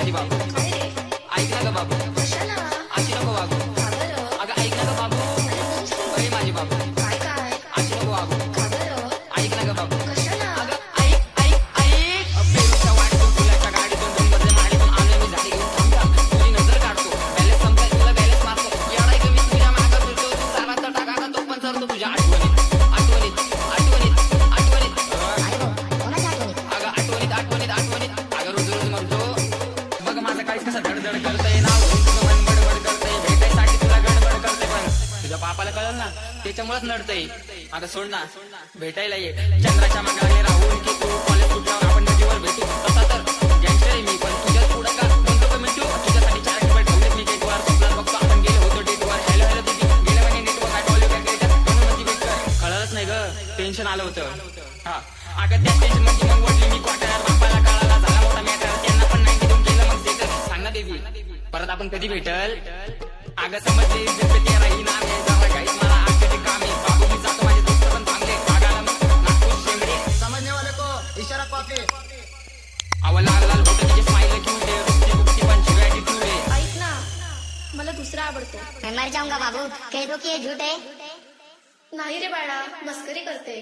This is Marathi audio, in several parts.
माझी बाबू, ऐक ना ग बाबू, अशी नको वागू. अगं ऐक ना ग बाबू, अरे माझी बाबू, अशी नको वागू. ऐक ना ग बाबू, अगं ऐक ऐक ऐक. पेरूच्या वाटेतून फुलाच्या गाडीतून डोंगरच्या माडीतून आलोय मी झाडी घेऊन थांब. तुझी नजर काढतो, बॅलेन्स संपलाय तुला बॅलेन्स मारतो. येडाय ग मी तुझ्या मागं फिरतो, तू सारा तर टाका तो पण सरतो तुझ्या आठवणीत आठवणीत आठवणीत आठवणीत. अगं आठवणीत आठवणीत आठवणीत. अगं रोज रोज म्हणतो बघ माझं काळीच कसं धडधड करतंय, नाव घेऊन तुझं मन बडबड करतंय, भेटायसाठी तुला गडबड करते, पण तुझ्या बापाला कळलं ना त्याच्यामुळेच नडतंय. अगं सोड ना भेटायला ये, चंद्राच्या मागाने राहून की तू कॉलेज सुटल्यावर आपण नदीवर भेटू. तसा तर गँगस्टर आहे मी, पण तुझ्याच पुढं का म्हणतो का मिठू. तुझ्यासाठी 4 रुपये ठेवलेत मी गेटवर, स्वप्नात बघतो आपण गेलो होतो डेटवर. हॅलो हॅलो दिदी गेले म्हणे नेटवर, काय टॉली बॅग गेटवर म्हणून माझी भेट कर. कळलंच नाही ग, टेन्शन आलं होतं. हा अगं त्या टेन्शन मध्ये मग वाटली मी क्वार्टर. बापाला कळाला झाला मोठा मॅटर, त्यांना पण नाही देऊन केलं मग सेटल. सांग ना देवी परत आपण कधी भेटल. अगं समजले जिंकते राही ना मी जरा काही मला आजचे काम आहे. बाबू मी जातो, माझे दोस्त पण थांबले कागाला मग नागपूर शेंबडे. समझने वाले को इशारा कॉफी. अव लाल लाल होतं तिचे स्माईल क्यूट आहे, रुपती बुक्ती पण शिवाय ॲटिट्यूड आहे. ऐक ना, मला दुसरा आवडतो. मैं मर जाऊंगा बाबू, कह दो कि ये झूठ है. नाही रे बाळा, मस्करी करते.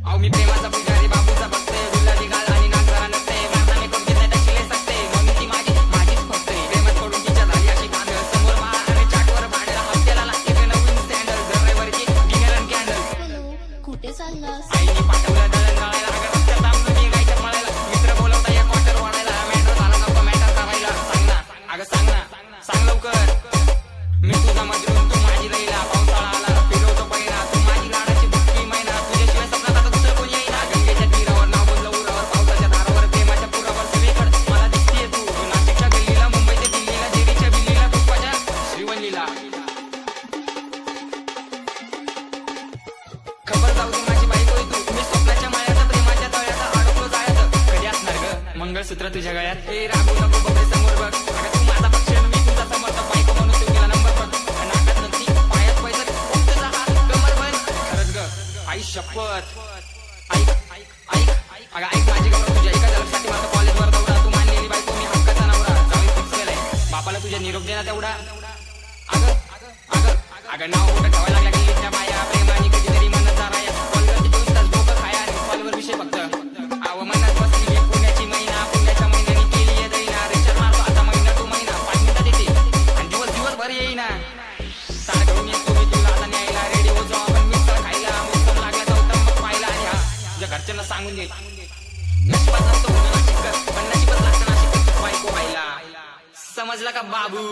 अहो मी प्रेमाचा पुजारी बाबूचा बघते, गुलाबी गाल आणि नाक जरा नसते, भारताने कोणती नाही तर शिले सकते. मम्मी ती माझीच फक्त प्रेमात पडून तिच्या झाली अशी कांदळ. समोर मला आणि चाटवर भांडण, हप्त्याला लागते ते नवीन स्टँडर्ड. ड्रायव्हरची डिनर अँड कॅन्डल. कुठे चाललास? आईने पाठवलं दळण गाळायला, अगं रस्त्यात थांबलो मी गायच्या मळायला. मित्र बोलवता या क्वार्टर वाढायला, मॅटर झाला नको मॅटर करायला. सांग ना अगं सांग ना, सांग लवकर. मी तुझा मजरून तू माझी लैला, पावसाळा आला फिरवतो पहिला, तू माझी लाडाची बुक्की मैना. तुझ्याशिवाय सपनात आता दुसरं कोणी येईना. गंगेच्या तीरावर नाव बोललं उरावर, पावसाच्या धारावर प्रेमाच्या पुरावर सगळीकडे मला दिसतीये तू. नाशिकच्या गल्लीला, मुंबईच्या दिल्लीला, देवीच्या बिल्लीला, पुष्पाच्या श्रीवल्लीला. खबर जाऊ दे माझी बायको आहे तू, मी स्वप्नाच्या मायाचा प्रेमाच्या तळ्याचा अडकलो जायचं. कधी असणार ग मंगळसूत्र तुझ्या गळ्यात. ए रागू नको बघ समोर बघ, अगं तू माझा पक्ष मी तुझा समर्थ. बायको म्हणून तू गेला नंबर पण नाकात नक्की पायात पैसा तुझा हात कमर बन. खरंच ग आई शपथ. ऐक ऐक ऐक अगं ऐक माझी गौरव, तुझ्या एका लक्षासाठी माझं कॉलेजवर दौडा. तू मानलेली बायको मी हक्काचा नवरा, जाऊन फिक्स केलंय. बापाला तुझ्या निरोप देना तेवढा. अगं अगं अगं नाव मोठं ठेवायला लागल्या गल्लीच्या बाया, प्रेमाने कधीतरी म्हणत जा राया. कॉलवरती 24 तास डोकं खाया आणि कॉलवर विषय फक्त. आव म्हणत बसली मी पुण्याची मैना, पुण्याच्या महिन्यानी केली आहे दैना. रिचार्ज मारतो आता महिना टू महिना, 5 मिनिटात येते आणि दिवसभर येईना. सार घेऊन येतो मी तुला आता न्यायला, रेडिओ जाऊ आपण मिसळ खायला. मोसम लागला तर मग पाहिला, आणि हा तुझ्या घरच्यांना सांगून दे. नशिबात नसतं होतं नाशिक, पण नशिबात लागतं नाशिक बायको व्हायला. समजला का बाबू.